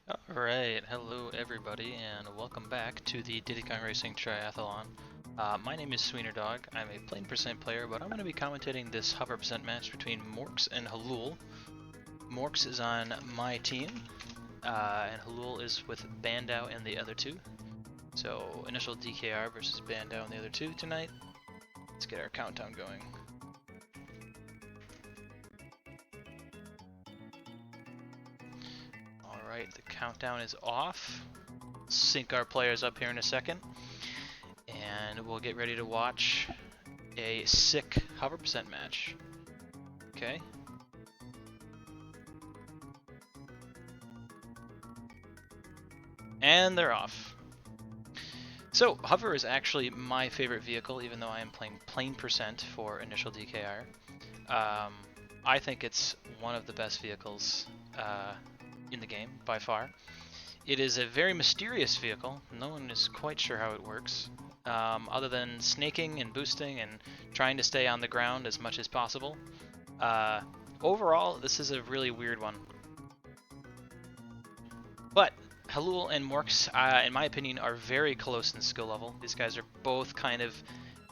Alright, hello everybody, and welcome back to the DKR Racing Triathlon. My name is Sweeterdog. I'm a plain percent player, but I'm going to be commentating this hover percent match between Morks and Halul. Morks is on my team, and Halul is with Bandow and the other two. So, initial DKR versus Bandow and the other two tonight. Let's get our countdown going. Alright, the countdown is off. Sync our players up here in a second, and we'll get ready to watch a sick hover percent match. Okay. And they're off. So, hover is actually my favorite vehicle, even though I am playing plain percent for initial DKR. I think it's one of the best vehicles in the game, by far. It is a very mysterious vehicle. No one is quite sure how it works, other than snaking and boosting and trying to stay on the ground as much as possible. Overall, this is a really weird one. But Halul and Morks, in my opinion, are very close in skill level. These guys are both kind of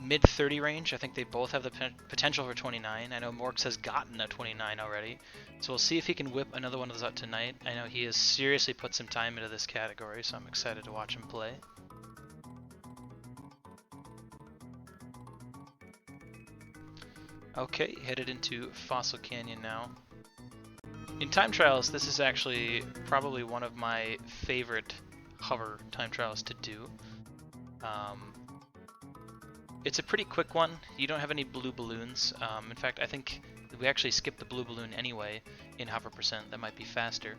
mid 30 range. I think they both have the potential for 29. I know Morks has gotten a 29 already, so we'll see if he can whip another one of those out tonight. I know he has seriously put some time into this category, so I'm excited to watch him play. Okay, headed into Fossil Canyon now. In time trials, this is actually probably one of my favorite hover time trials to do. It's a pretty quick one. You don't have any blue balloons. In fact, I think we actually skipped the blue balloon anyway in hover percent. That might be faster.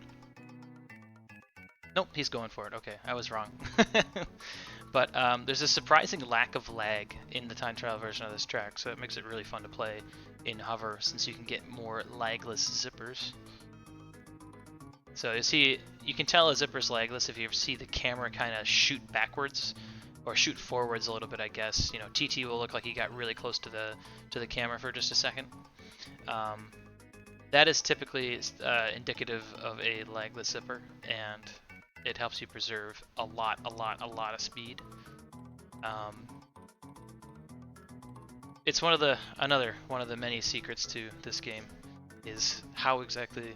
Nope, he's going for it. Okay, I was wrong. But there's a surprising lack of lag in the time trial version of this track, so it makes it really fun to play in hover since you can get more lagless zippers. So you can tell a zipper's lagless if you ever see the camera kind of shoot backwards or shoot forwards a little bit, I guess. You know, TT will look like he got really close to the camera for just a second. That is typically indicative of a lagless zipper, and it helps you preserve a lot of speed. It's another one of the many secrets to this game is how exactly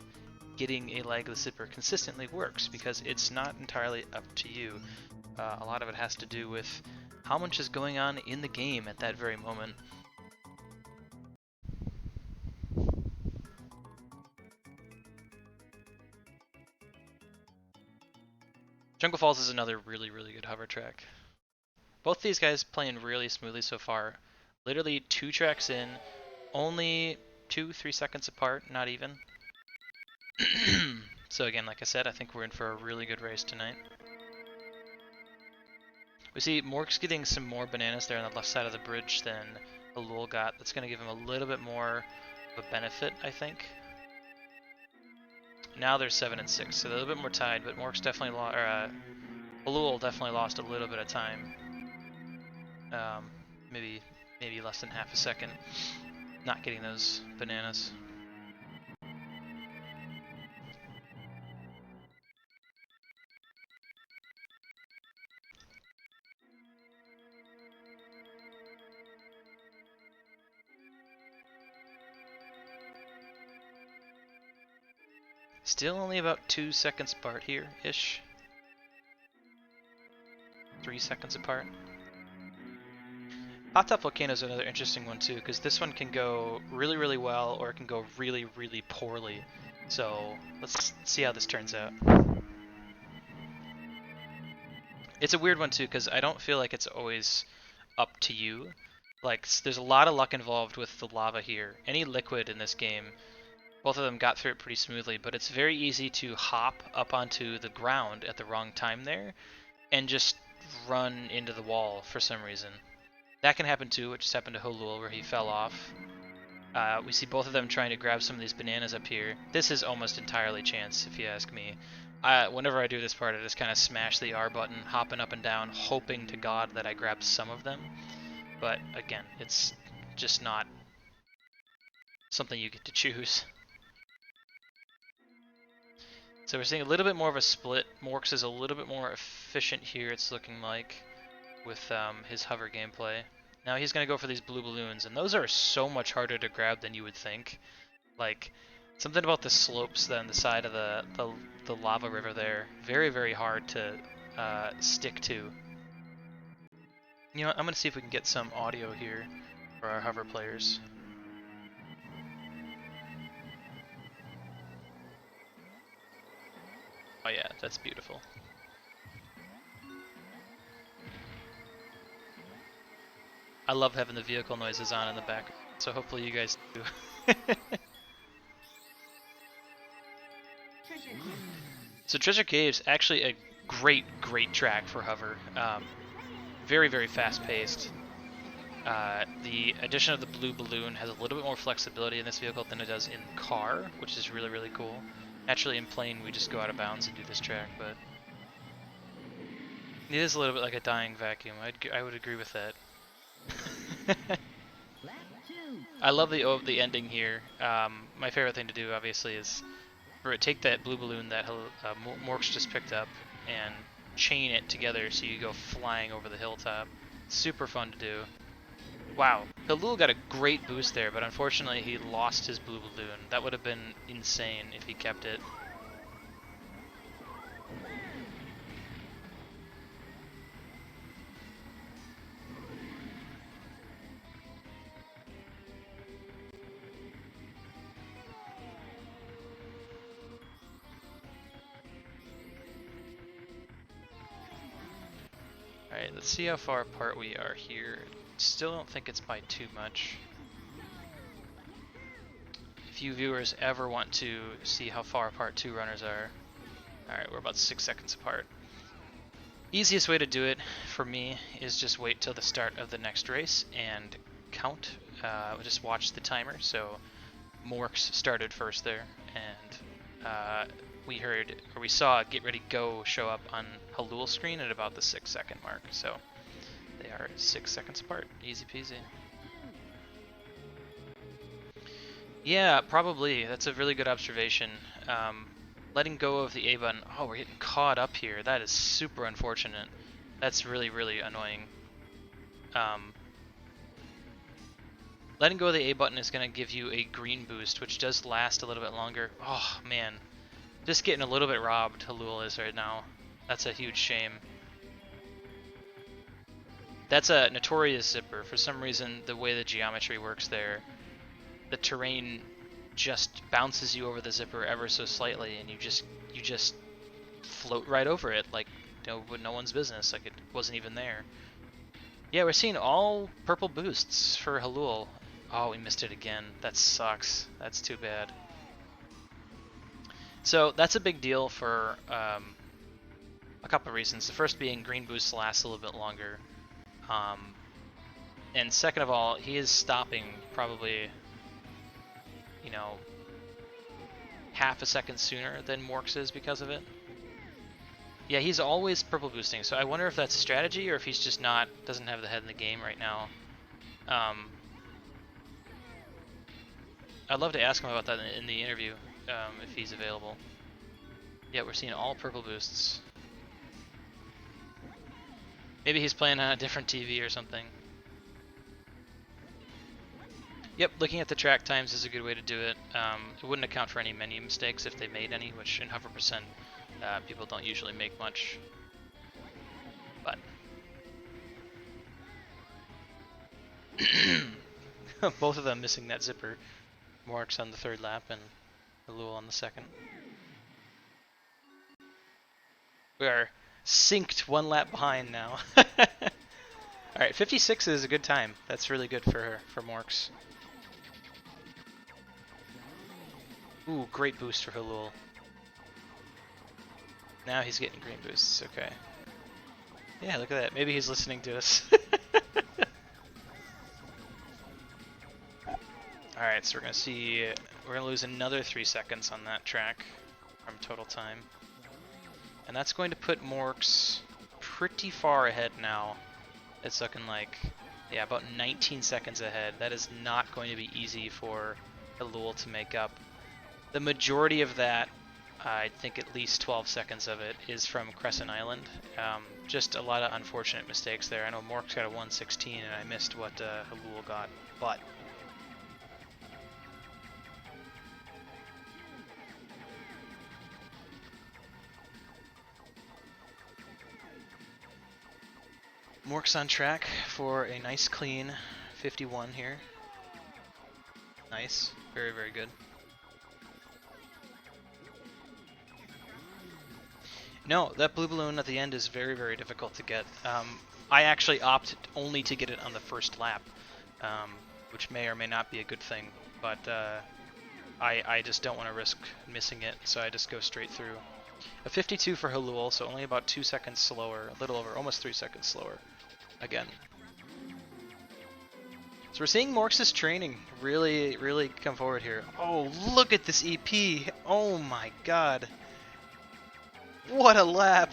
getting a lagless zipper consistently works, because it's not entirely up to you. A lot of it has to do with how much is going on in the game at that very moment. Jungle Falls is another really good hover track. Both these guys playing really smoothly so far. Literally 2 tracks in, only 2-3 seconds apart, not even. So again, like I said, I think we're in for a really good race tonight. We see Mork's getting some more bananas there on the left side of the bridge than Halul got. That's going to give him a little bit more of a benefit, I think. Now they're 7 and 6, so they're a little bit more tied, but Mork's definitely lost, Halul definitely lost a little bit of time. Maybe less than half a second not getting those bananas. Still only about 2 seconds apart here-ish. 3 seconds apart. Hot Top Volcano is another interesting one too, because this one can go really well, or it can go really poorly. So let's see how this turns out. It's a weird one too, because I don't feel like it's always up to you. Like, there's a lot of luck involved with the lava here. Any liquid in this game, both of them got through it pretty smoothly, but it's very easy to hop up onto the ground at the wrong time there and just run into the wall for some reason. That can happen too, which just happened to Halul where he fell off. We see both of them trying to grab some of these bananas up here. This is almost entirely chance, if you ask me. Whenever I do this part, I just kind of smash the R button, hopping up and down, hoping to God that I grab some of them. But again, it's just not something you get to choose. So we're seeing a little bit more of a split. Morks is a little bit more efficient here, it's looking like, with his hover gameplay. Now he's going to go for these blue balloons, and those are so much harder to grab than you would think. Like, something about the slopes on the side of the lava river there, very, very hard to stick to. You know what, I'm going to see if we can get some audio here for our hover players. Oh yeah, that's beautiful. I love having the vehicle noises on in the back, so hopefully you guys do. So Treasure Cave's actually a great, great track for hover. Very, very fast-paced. The addition of the blue balloon has a little bit more flexibility in this vehicle than it does in car, which is really, really cool. Naturally, in plane, we just go out of bounds and do this track, but it is a little bit like a dying vacuum. I would agree with that. I love the ending here. My favorite thing to do, obviously, is take that blue balloon that Morks just picked up and chain it together so you go flying over the hilltop. Super fun to do. Wow, Halul got a great boost there, but unfortunately he lost his blue balloon. That would have been insane if he kept it. Alright, let's see how far apart we are here. Still don't think it's by too much. If you viewers ever want to see how far apart two runners are, alright, we're about 6 seconds apart. Easiest way to do it for me is just wait till the start of the next race and count. Just watch the timer. So Morks started first there, and we saw Get Ready Go show up on Halul's screen at about the 6 second mark. So they are 6 seconds apart. Easy peasy. Yeah, probably. That's a really good observation. Letting go of the A button. Oh, we're getting caught up here. That is super unfortunate. That's really, really annoying. Letting go of the A button is going to give you a green boost, which does last a little bit longer. Oh, man. Just getting a little bit robbed, Halul is right now. That's a huge shame. That's a notorious zipper. For some reason, the way the geometry works there, the terrain just bounces you over the zipper ever so slightly, and you just float right over it like no one's business, like it wasn't even there. Yeah, we're seeing all purple boosts for Halul. Oh, we missed it again. That sucks. That's too bad. So that's a big deal for a couple of reasons. The first being green boosts last a little bit longer. And second of all, he is stopping probably, half a second sooner than Morks is because of it. Yeah, he's always purple boosting, so I wonder if that's a strategy or if he's just doesn't have the head in the game right now. I'd love to ask him about that in the interview, if he's available. Yeah, we're seeing all purple boosts. Maybe he's playing on a different TV or something. Yep, looking at the track times is a good way to do it. It wouldn't account for any menu mistakes if they made any, which in Hover Percent people don't usually make much. But both of them missing that zipper. Morks on the third lap and Halul on the second. We are synced 1 lap behind now. Alright, 56 is a good time. That's really good for Morks. Ooh, great boost for Halul. Now he's getting green boosts, okay. Yeah, look at that. Maybe he's listening to us. Alright, so we're gonna lose another 3 seconds on that track from total time. And that's going to put Morks pretty far ahead now. It's looking like, yeah, about 19 seconds ahead. That is not going to be easy for Halul to make up. The majority of that I think at least 12 seconds of it is from Crescent Island. Just a lot of unfortunate mistakes there. I know Mork's got a 1:16 and I missed what Halul got, but Mork's on track for a nice clean 51 here. Nice, very, very good. No, that blue balloon at the end is very, very difficult to get. I actually opted only to get it on the first lap, which may or may not be a good thing, but I just don't want to risk missing it, so I just go straight through. A 52 for Halul, so only about 2 seconds slower, a little over, almost 3 seconds slower, again. So we're seeing Morks' training really, really come forward here. Oh, look at this EP! Oh my god! What a lap!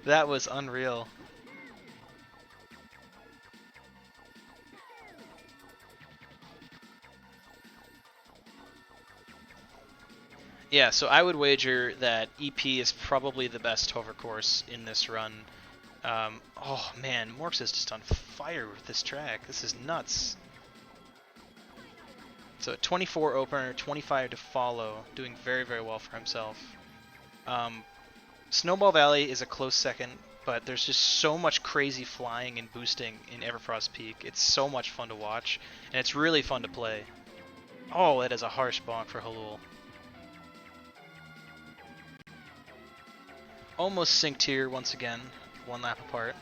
That was unreal. Yeah, so I would wager that EP is probably the best hover course in this run. Oh man, Morks is just on fire with this track. This is nuts. So 24 opener, 25 to follow, doing very, very well for himself. Snowball Valley is a close second, but there's just so much crazy flying and boosting in Everfrost Peak. It's so much fun to watch, and it's really fun to play. Oh, that is a harsh bonk for Halul. Almost synced here once again, one lap apart.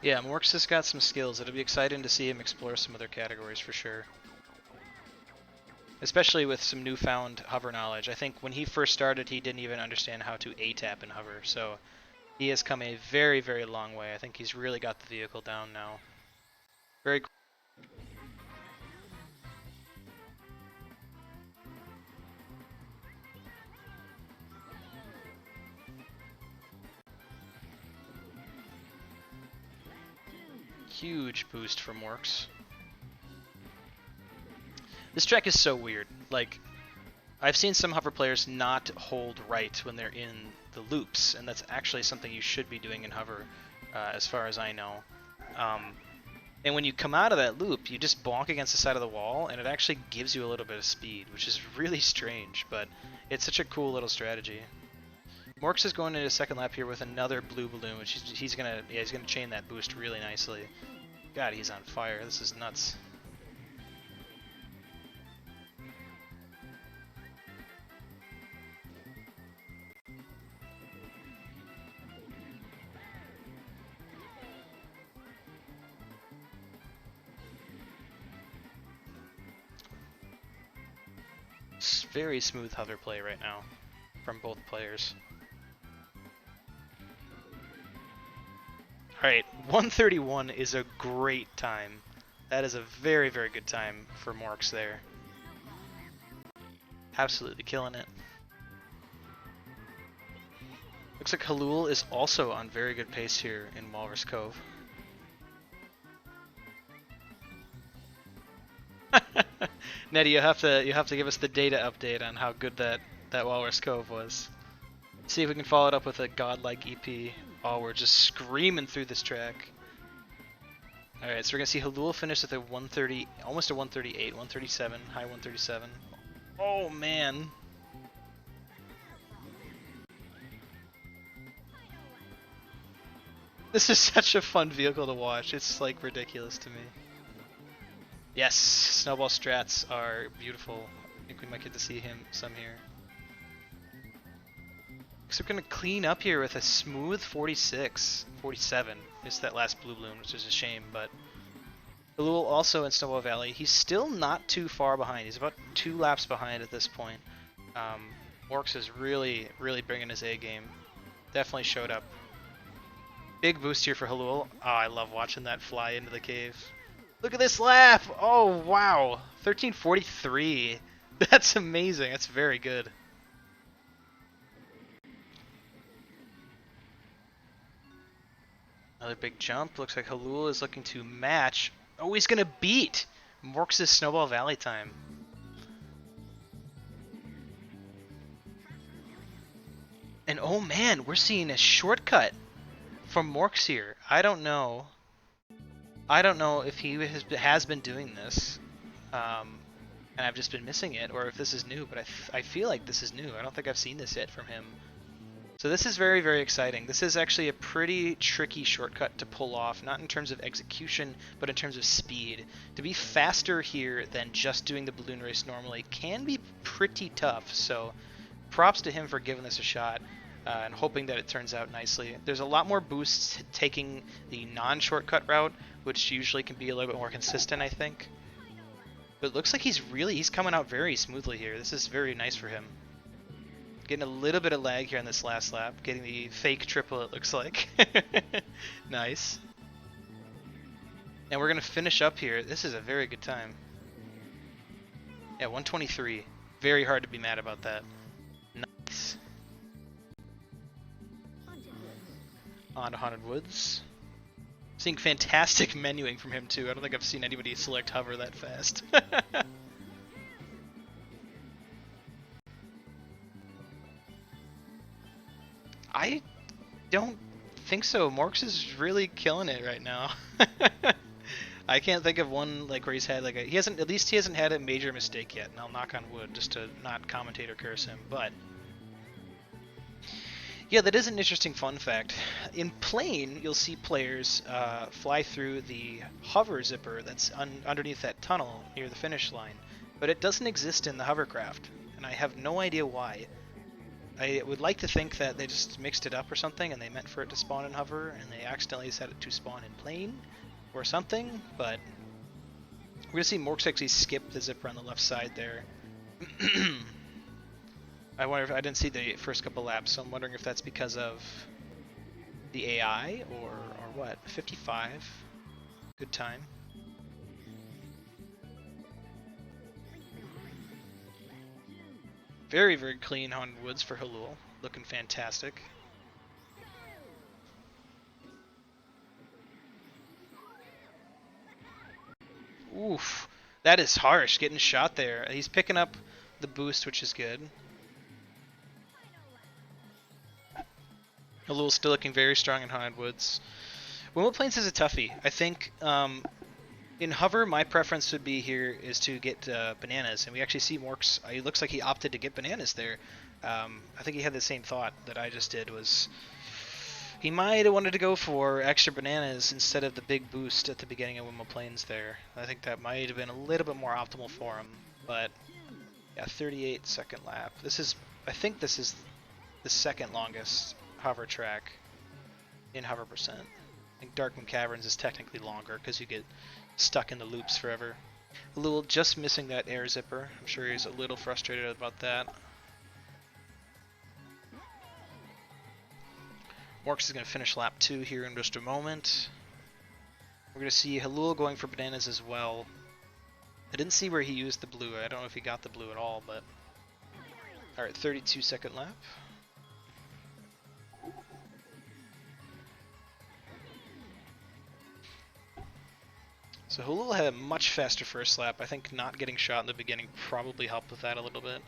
Yeah, Morks has got some skills. It'll be exciting to see him explore some other categories for sure. Especially with some newfound hover knowledge. I think when he first started, he didn't even understand how to A-tap and hover, so he has come a very, very long way. I think he's really got the vehicle down now. Very cool. Huge boost from Morks. This track is so weird. Like, I've seen some hover players not hold right when they're in the loops, and that's actually something you should be doing in hover, as far as I know. And when you come out of that loop, you just bonk against the side of the wall, and it actually gives you a little bit of speed, which is really strange, but it's such a cool little strategy. Morks is going into the second lap here with another blue balloon, which he's gonna chain that boost really nicely. God, he's on fire. This is nuts. It's very smooth hover play right now from both players. Alright, 1:31 is a great time. That is a very, very good time for Morks there. Absolutely killing it. Looks like Halul is also on very good pace here in Walrus Cove. Nettie, you have to give us the data update on how good that Walrus Cove was. See if we can follow it up with a godlike EP. Oh, we're just screaming through this track. Alright, so we're gonna see Halul finish with a 130, almost a 138, 137, high 137. Oh man. This is such a fun vehicle to watch. It's like ridiculous to me. Yes, snowball strats are beautiful. I think we might get to see some here. So we're going to clean up here with a smooth 46, 47. Missed that last blue balloon, which is a shame, but Halul also in Snowball Valley. He's still not too far behind. He's about 2 laps behind at this point. Morks is really, really bringing his A game. Definitely showed up. Big boost here for Halul. Oh, I love watching that fly into the cave. Look at this lap! Oh, wow. 13:43. That's amazing. That's very good. Another big jump. Looks like Halul is looking to match. Oh, he's going to beat Morks' Snowball Valley time. And oh man, we're seeing a shortcut from Morks here. I don't know. I don't know if he has been doing this, and I've just been missing it, or if this is new, but I feel like this is new. I don't think I've seen this yet from him. So this is very, very exciting. This is actually a pretty tricky shortcut to pull off, not in terms of execution, but in terms of speed. To be faster here than just doing the balloon race normally can be pretty tough, so props to him for giving this a shot. And hoping that it turns out nicely. There's a lot more boosts taking the non-shortcut route, which usually can be a little bit more consistent, I think. But it looks like he's coming out very smoothly here. This is very nice for him. Getting a little bit of lag here on this last lap. Getting the fake triple, it looks like. Nice. And we're going to finish up here. This is a very good time. Yeah, 123. Very hard to be mad about that. Nice. On to Haunted Woods. Seeing fantastic menuing from him too. I don't think I've seen anybody select hover that fast. I don't think so. Morks is really killing it right now. I can't think of one like where he's had like he hasn't had a major mistake yet. And I'll knock on wood just to not commentate or curse him, but yeah, that is an interesting fun fact. In plane, you'll see players fly through the hover zipper that's underneath that tunnel near the finish line, but it doesn't exist in the hovercraft, and I have no idea why. I would like to think that they just mixed it up or something, and they meant for it to spawn in hover, and they accidentally set it to spawn in plane, or something, but we're going to see Morks actually skip the zipper on the left side there. I wonder if I didn't see the first couple laps, so I'm wondering if that's because of the AI or what. 55, good time. Very, very clean Haunted Woods for Halul, looking fantastic. Oof, that is harsh, getting shot there. He's picking up the boost, which is good. Halul's still looking very strong in Haunted Woods. Windmill Plains is a toughie. I think in hover, my preference would be here is to get bananas, and we actually see Morks. It looks like he opted to get bananas there. I think he had the same thought that I just did. Was he might have wanted to go for extra bananas instead of the big boost at the beginning of Windmill Plains there. I think that might have been a little bit more optimal for him. But yeah, 38-second lap. I think this is the second longest hover track in hover percent. I think Darkmoon Caverns is technically longer because you get stuck in the loops forever. A little just missing that air zipper. I'm sure he's a little frustrated about that. Morks is going to finish lap 2 here in just a moment. We're going to see Halul going for bananas as well. I didn't see where he used the blue. I don't know if he got the blue at all, but alright, 32-second lap. So Halul had a much faster first lap. I think not getting shot in the beginning probably helped with that a little bit.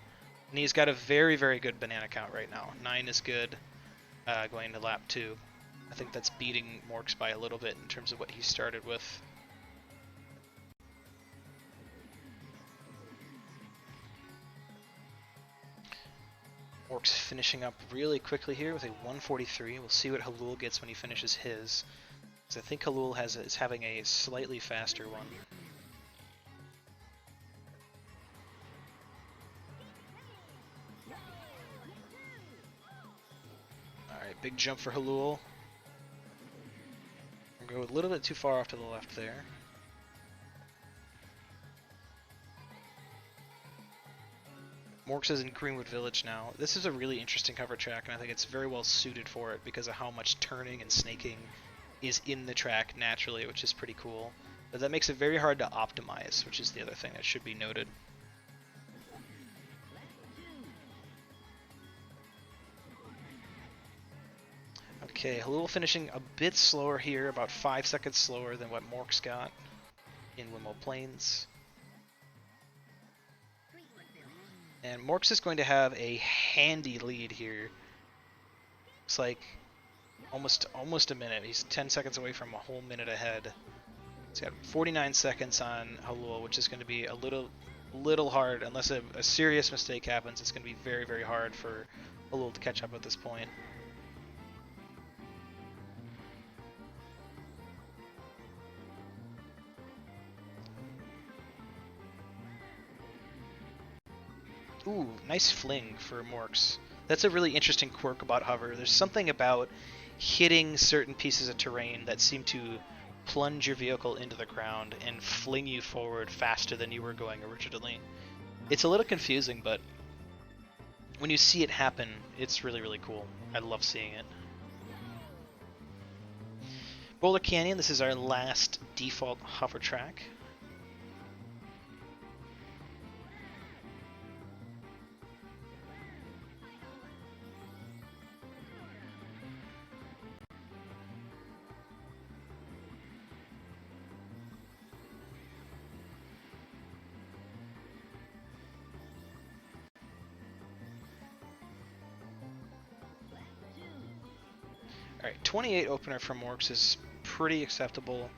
And he's got a very, very good banana count right now. 9 is good going into lap 2. I think that's beating Morks by a little bit in terms of what he started with. Morks finishing up really quickly here with a 143. We'll see what Halul gets when he finishes his. I think Halul is having a slightly faster one. Alright, big jump for Halul. We'll go a little bit too far off to the left there. Morks is in Greenwood Village now. This is a really interesting cover track, and I think it's very well suited for it because of how much turning and snaking is in the track naturally, which is pretty cool. But that makes it very hard to optimize, which is the other thing that should be noted. Okay, Halul finishing a bit slower here, about 5 seconds slower than what Mork's got in Wimmo Plains. And Morks is going to have a handy lead here. Looks like almost a minute. He's 10 seconds away from a whole minute ahead. He's got 49 seconds on Halul, which is going to be a little hard. Unless a serious mistake happens, it's going to be very, very hard for Halul to catch up at this point. Ooh, nice fling for Morks. That's a really interesting quirk about hover. There's something about hitting certain pieces of terrain that seem to plunge your vehicle into the ground and fling you forward faster than you were going originally. It's a little confusing, but when you see it happen, it's really, really cool. I love seeing it. Boulder Canyon, this is our last default hover track. Alright, 28 opener from Morks is pretty acceptable.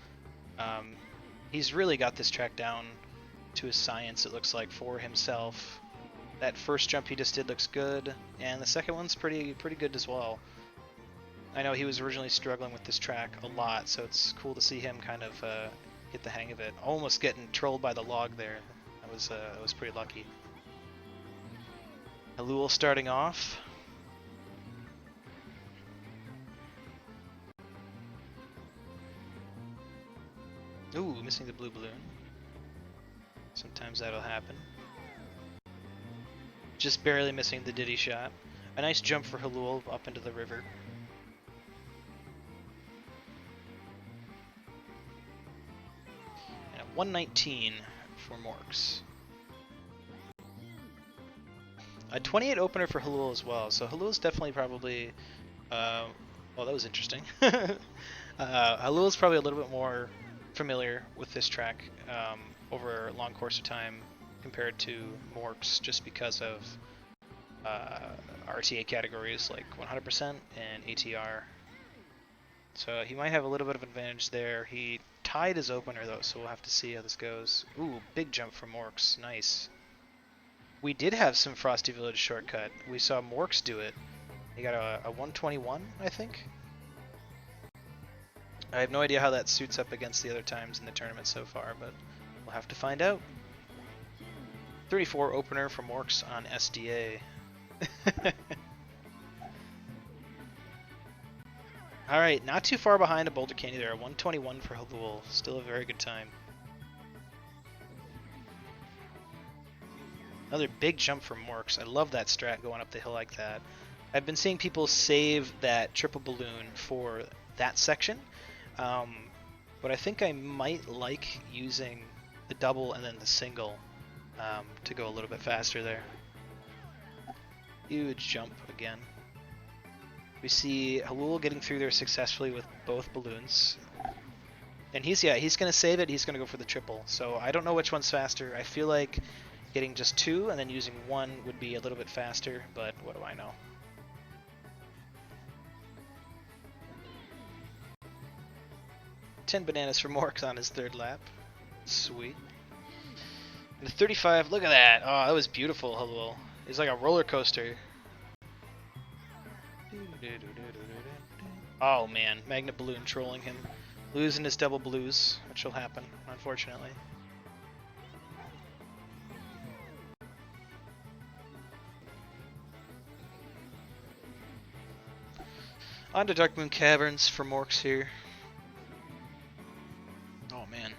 He's really got this track down to a science, it looks like, for himself. That first jump he just did looks good, and the second one's pretty good as well. I know he was originally struggling with this track a lot, so it's cool to see him kind of get the hang of it. Almost getting trolled by the log there. I was pretty lucky. Halul starting off. Ooh, missing the blue balloon. Sometimes that'll happen. Just barely missing the Diddy shot. A nice jump for Halul up into the river. And a 119 for Morks. A 28 opener for Halul as well, so Halul's definitely probably... well, that was interesting. Halul's probably a little bit more familiar with this track over a long course of time compared to Morks, just because of RTA categories like 100% and ATR. So he might have a little bit of advantage there. He tied his opener though, so we'll have to see how this goes. Ooh, big jump from Morks, nice. We did have some Frosty Village shortcut. We saw Morks do it. He got a 121, I think. I have no idea how that suits up against the other times in the tournament so far, but we'll have to find out. 34 opener for Morks on SDA. Alright, not too far behind a Boulder Canyon there. 121 for Halul. Still a very good time. Another big jump from Morks. I love that strat going up the hill like that. I've been seeing people save that triple balloon for that section. But I think I might like using the double and then the single to go a little bit faster there. Huge jump again. We see Halul getting through there successfully with both balloons. And he's going to save it. He's going to go for the triple. So I don't know which one's faster. I feel like getting just two and then using one would be a little bit faster, but what do I know? $10 bananas for Morks on his third lap. Sweet. And the 35, look at that. Oh, that was beautiful, Halul. It's like a roller coaster. Oh man, Magnet Balloon trolling him. Losing his double blues, which will happen, unfortunately. On to Dark Moon Caverns for Morks here. Oh man.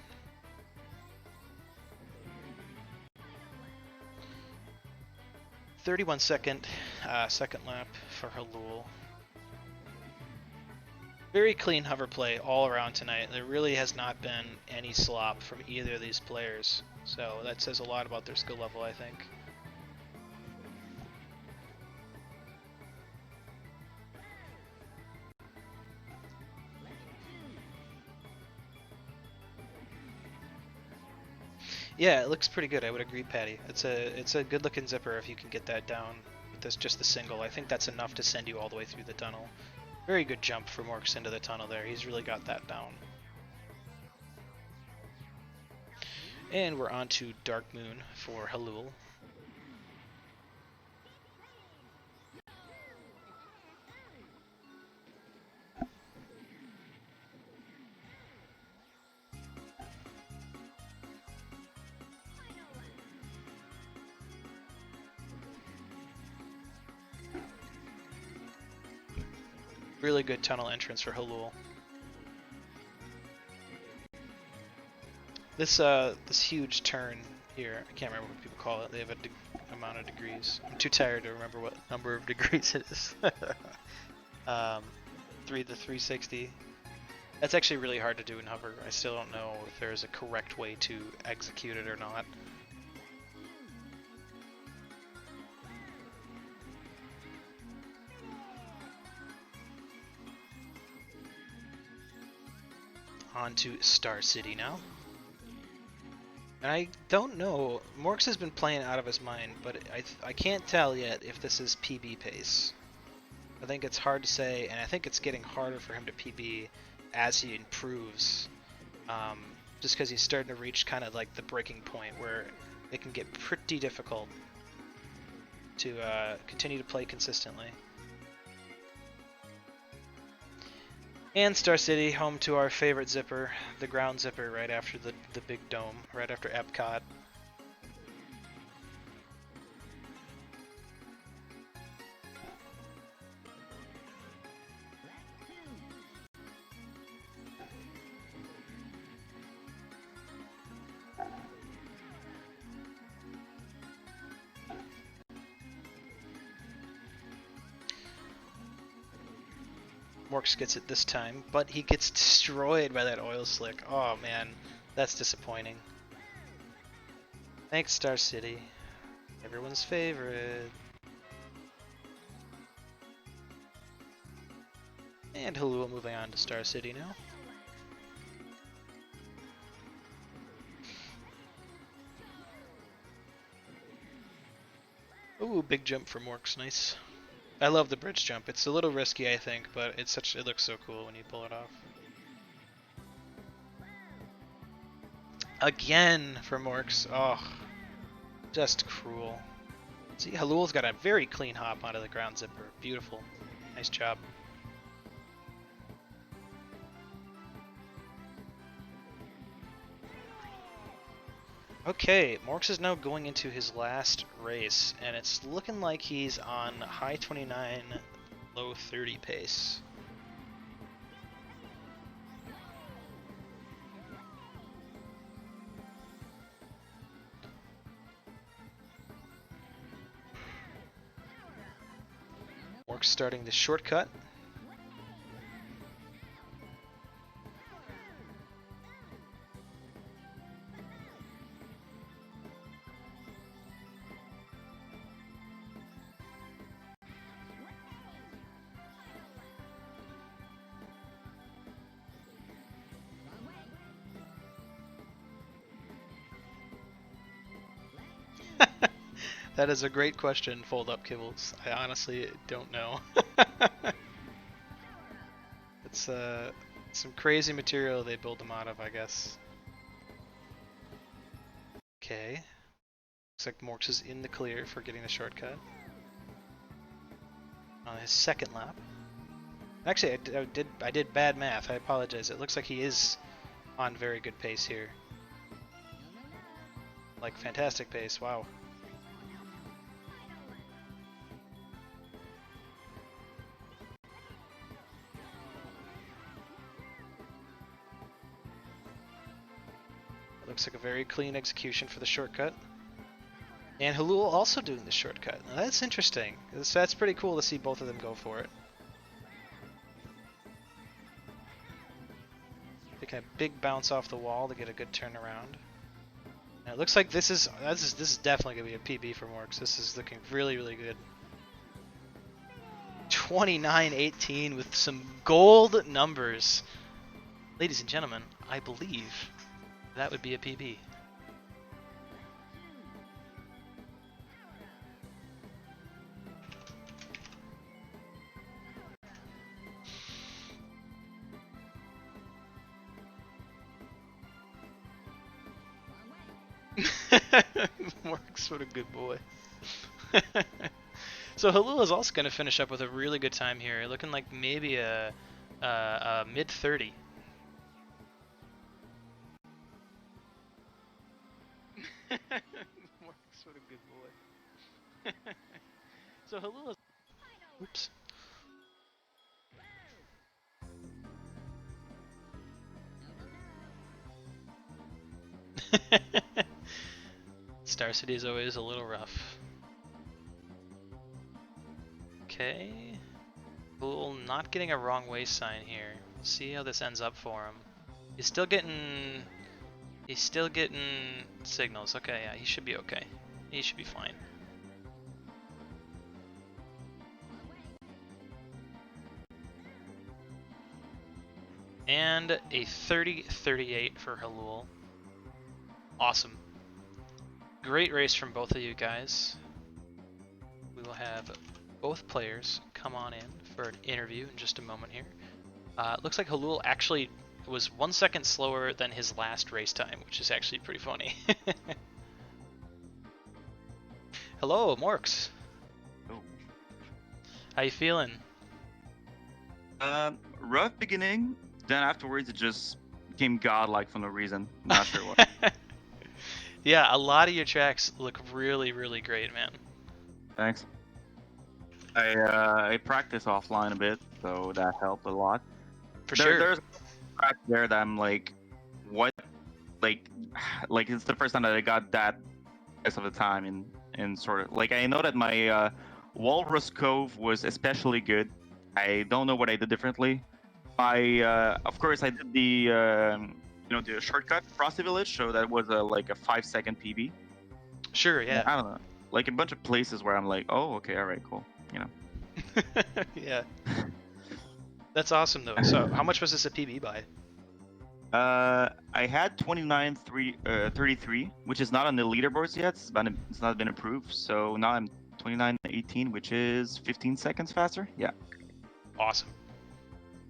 .31 second lap for Halul. Very clean hover play all around tonight. There really has not been any slop from either of these players. So that says a lot about their skill level, I think. Yeah, it looks pretty good. I would agree, Patty. It's a good looking zipper if you can get that down with this just the single. I think that's enough to send you all the way through the tunnel. Very good jump from Orcs into the tunnel there. He's really got that down. And we're on to Dark Moon for Halul. Really good tunnel entrance for Halul. This huge turn here, I can't remember what people call it. They have a amount of degrees. I'm too tired to remember what number of degrees it is. The 360. That's actually really hard to do in hover. I still don't know if there's a correct way to execute it or not. On to Star City now. And I don't know, Morks has been playing out of his mind, but I can't tell yet if this is PB pace. I think it's hard to say, and I think it's getting harder for him to PB as he improves. Just because he's starting to reach kind of like the breaking point where it can get pretty difficult to continue to play consistently. And Star City, home to our favorite zipper, the ground zipper right after the big dome, right after Epcot. Morks gets it this time, but he gets destroyed by that oil slick. Oh man, that's disappointing. Thanks, Star City. Everyone's favorite. And Halul moving on to Star City now. Ooh, big jump for Morks, nice. I love the bridge jump. It's a little risky, I think, but it looks so cool when you pull it off. Again for Morks. Oh, just cruel. See, Halul's got a very clean hop onto the ground zipper. Beautiful. Nice job. Okay, Morks is now going into his last race, and it's looking like he's on high 29, low 30 pace. Morks starting the shortcut. That is a great question, Fold Up Kibbles. I honestly don't know. It's some crazy material they build them out of, I guess. Okay. Looks like Morks is in the clear for getting the shortcut. On his second lap. Actually, I did bad math. I apologize. It looks like he is on very good pace here. Like, fantastic pace. Wow. Looks like a very clean execution for the shortcut. And Halul also doing the shortcut. Now that's interesting. That's pretty cool to see both of them go for it. Taking a big bounce off the wall to get a good turnaround. And it looks like this is definitely gonna be a PB for Morks. This is looking really, really good. 29-18 with some gold numbers. Ladies and gentlemen, I believe that would be a PB. Mark's what a good boy. So Halul is also going to finish up with a really good time here, looking like maybe a mid 30. Mark's what a good boy. So Halul is. Oops. Star City is always a little rough. Okay. Cool, not getting a wrong way sign here. See how this ends up for him. He's still getting signals. Okay, yeah, he should be okay. He should be fine. And a 30-38 for Halul. Awesome. Great race from both of you guys. We will have both players come on in for an interview in just a moment here. Looks like Halul actually was 1 second slower than his last race time, which is actually pretty funny. Hello, Morks. Oh. How you feeling? Rough beginning, then afterwards it just became godlike for no reason. Not sure what. Yeah, a lot of your tracks look really, really great, man. Thanks. I practice offline a bit, so that helped a lot. For sure. There's a track there that I'm like, what? Like it's the first time that I got that of the time in sort of like I know that my Walrus Cove was especially good. I don't know what I did differently. Of course I did the shortcut Frosty Village, so that was like a 5-second PB. Sure, yeah. I don't know, like a bunch of places where I'm like, oh, okay, all right, cool, you know. Yeah. That's awesome though. So how much was this a PB by? I had 29.33, which is not on the leaderboards yet. It's not been approved, so now I'm 29.18, which is 15 seconds faster. Yeah. Awesome.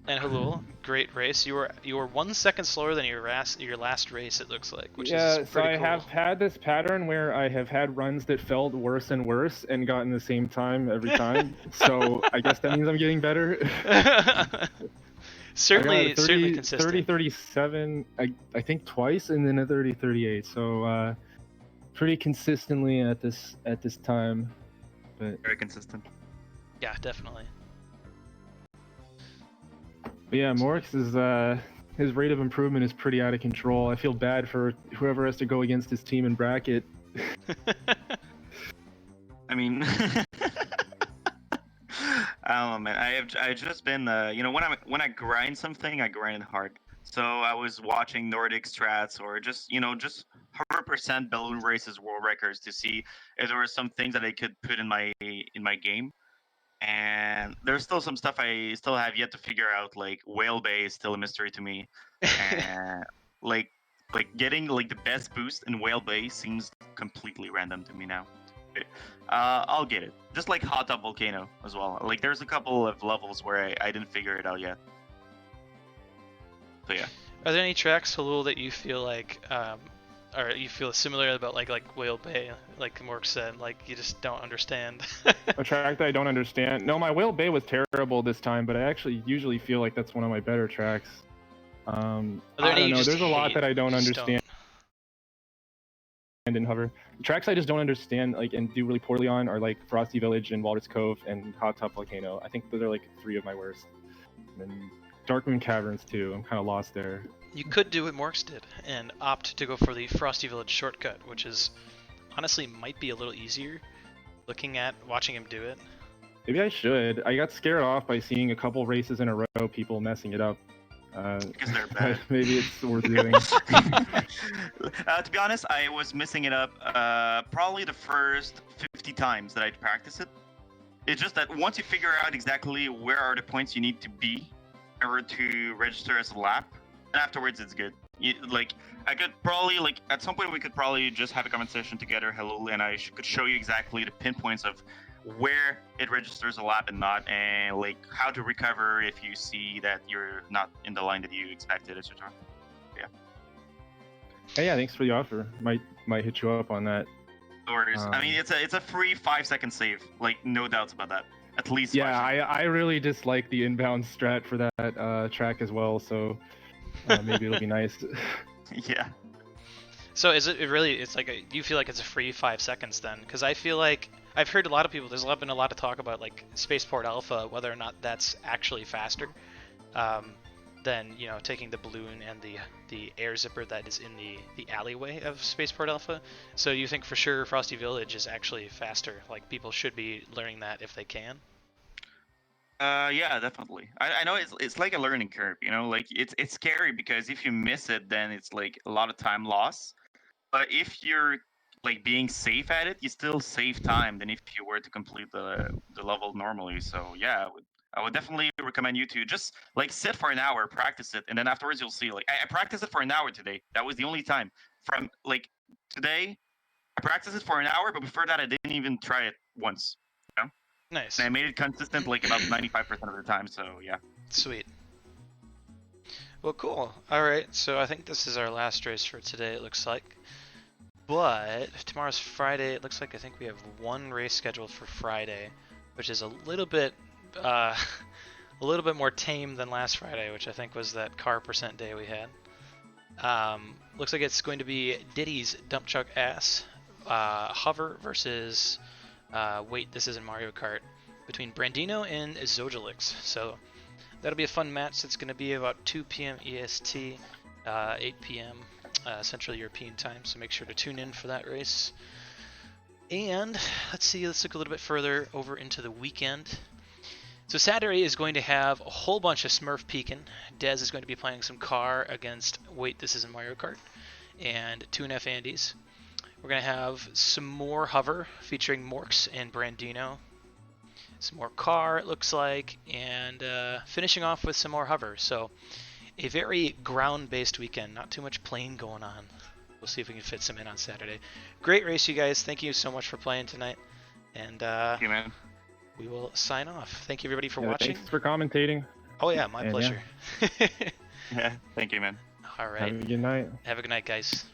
And Halul, great race. You were 1 second slower than your last race, it looks like, which is pretty so I cool. have had this pattern where I have had runs that felt worse and worse and gotten the same time every time. So I guess that means I'm getting better. certainly consistent. 30-37, I think twice, and then a 30-38. So pretty consistently at this time. But Very consistent. Yeah, definitely. But yeah, Morks his rate of improvement is pretty out of control. I feel bad for whoever has to go against his team in bracket. I mean, I don't know, man. I've just been when I grind something, I grind it hard. So I was watching Nordic strats or just 100% balloon races world records to see if there were some things that I could put in my game. And there's still some stuff I still have yet to figure out. Like Whale Bay is still a mystery to me, and like getting like the best boost in Whale Bay seems completely random to me now. I'll get it. Just like Hot Top Volcano as well. Like there's a couple of levels where I didn't figure it out yet. So yeah. Are there any tracks, Halul, that you feel like, or you feel similar about like Whale Bay, like Mork said, like you just don't understand? A track that I don't understand. No, my Whale Bay was terrible this time, but I actually usually feel like that's one of my better tracks. I don't know. There's a lot that I don't understand in Hover. Tracks I just don't understand like and do really poorly on are like Frosty Village and Walrus Cove and Hot Top Volcano. I think those are like 3 of my worst. And Dark Moon Caverns too. I'm kind of lost there. You could do what Morks did and opt to go for the Frosty Village shortcut, which is honestly might be a little easier watching him do it. Maybe I should. I got scared off by seeing a couple races in a row, people messing it up. Because they're bad. Maybe it's worth doing. To be honest, I was messing it up probably the first 50 times that I practiced it. It's just that once you figure out exactly where are the points you need to be in order to register as a lap, and afterwards it's good. I could probably, at some point we could probably just have a conversation together, Halul, and I could show you exactly the pinpoints of where it registers a lap and not, and like how to recover if you see that you're not in the line that you expected, etc. Yeah. Hey, yeah, thanks for the offer. Might hit you up on that. No worries. I mean, it's a free 5-second save. Like, no doubts about that. At least 5 Yeah, seconds. I really dislike the inbound strat for that track as well. So maybe it'll be nice. Yeah. So is it really? It's like you feel like it's a free 5 seconds then? Because I feel like I've heard a lot of people. There's been a lot of talk about like Spaceport Alpha, whether or not that's actually faster um, than taking the balloon and the air zipper that is in the alleyway of Spaceport Alpha. So you think for sure Frosty Village is actually faster? Like people should be learning that if they can. Yeah, definitely. I know it's like a learning curve, like it's scary because if you miss it, then it's like a lot of time lost. But if you're like being safe at it, you still save time than if you were to complete the level normally. So yeah, I would definitely recommend you to just like sit for an hour, practice it, and then afterwards you'll see. Like I practiced it for an hour today. That was the only time. From like today, I practiced it for an hour, but before that I didn't even try it once. You know? Nice. And I made it consistent like about 95% of the time. So yeah. Sweet. Well, cool. All right. So I think this is our last race for today. It looks like. But tomorrow's Friday. It looks like I think we have one race scheduled for Friday, which is a little bit a little bit more tame than last Friday, which I think was that car percent day we had. Looks like it's going to be Diddy's Dump Truck Ass Hover versus Wait, This Isn't Mario Kart between Brandino and Zojalix. So that'll be a fun match. It's going to be about 2 p.m. EST, 8 p.m. Central European time, so make sure to tune in for that race. And let's look a little bit further over into the weekend. So Saturday is going to have a whole bunch of Smurf peeking. Dez is going to be playing some car against Wait, This Isn't Mario Kart, and 2NF Andes. We're going to have some more Hover featuring Morks and Brandino. Some more car, it looks like, and finishing off with some more Hover. So a very ground-based weekend, not too much plane going on. We'll see if we can fit some in on Saturday. Great race, you guys. Thank you so much for playing tonight. And Thank you, man. we will sign off. Thank you, everybody, for watching. Thanks for commentating. Oh, yeah, my pleasure. Yeah, thank you, man. All right. Have a good night. Have a good night, guys.